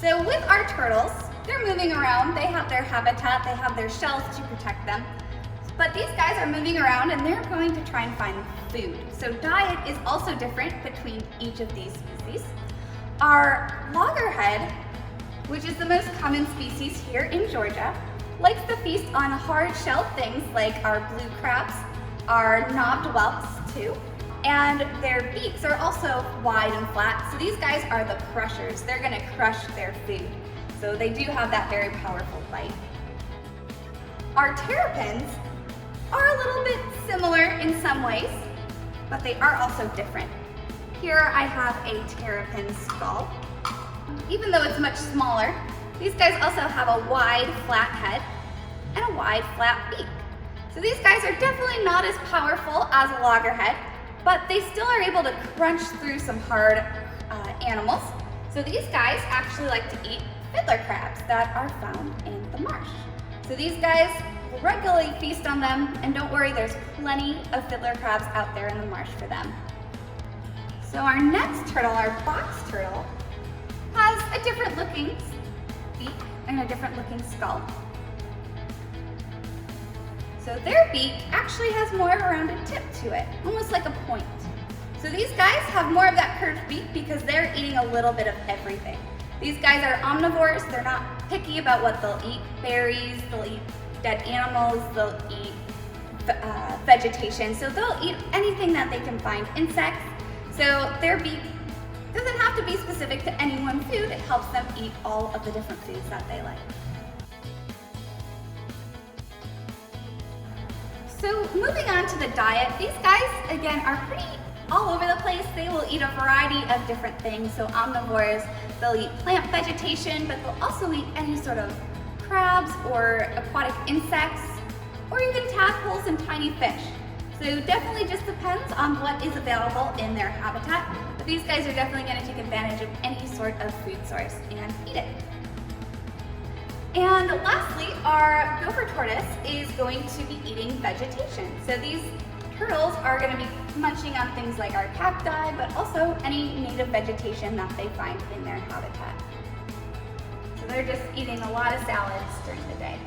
So with our turtles, they're moving around. They have their habitat, they have their shells to protect them. But these guys are moving around and they're going to try and find food. So diet is also different between each of these species. Our loggerhead, which is the most common species here in Georgia, likes to feast on hard-shelled things like our blue crabs, our knobbed whelks too, and their beaks are also wide and flat. So these guys are the crushers. They're gonna crush their food. So they do have that very powerful bite. Our terrapins are a little bit similar in some ways, but they are also different. Here I have a terrapin skull. Even though it's much smaller, these guys also have a wide, flat head and a wide, flat beak. So these guys are definitely not as powerful as a loggerhead, but they still are able to crunch through some hard animals. So these guys actually like to eat fiddler crabs that are found in the marsh. So these guys will regularly feast on them, and don't worry, there's plenty of fiddler crabs out there in the marsh for them. So our next turtle, our box turtle, has a different looking beak and a different looking skull. So their beak actually has more of a rounded tip to it, almost like a point. So these guys have more of that curved beak because they're eating a little bit of everything. These guys are omnivores. They're not picky about what they'll eat. Berries, they'll eat dead animals, they'll eat vegetation. So they'll eat anything that they can find, insects. So their beak doesn't have to be specific to any one food. It helps them eat all of the different foods that they like. So moving on to the diet, these guys, again, are pretty all over the place. They will eat a variety of different things. So omnivores, they'll eat plant vegetation, but they'll also eat any sort of crabs or aquatic insects, or even tadpoles and tiny fish. So definitely just depends on what is available in their habitat, but these guys are definitely going to take advantage of any sort of food source and eat it. And lastly, our gopher tortoise is going to be eating vegetation. So these turtles are going to be munching on things like our cacti, but also any native vegetation that they find in their habitat. So they're just eating a lot of salads during the day.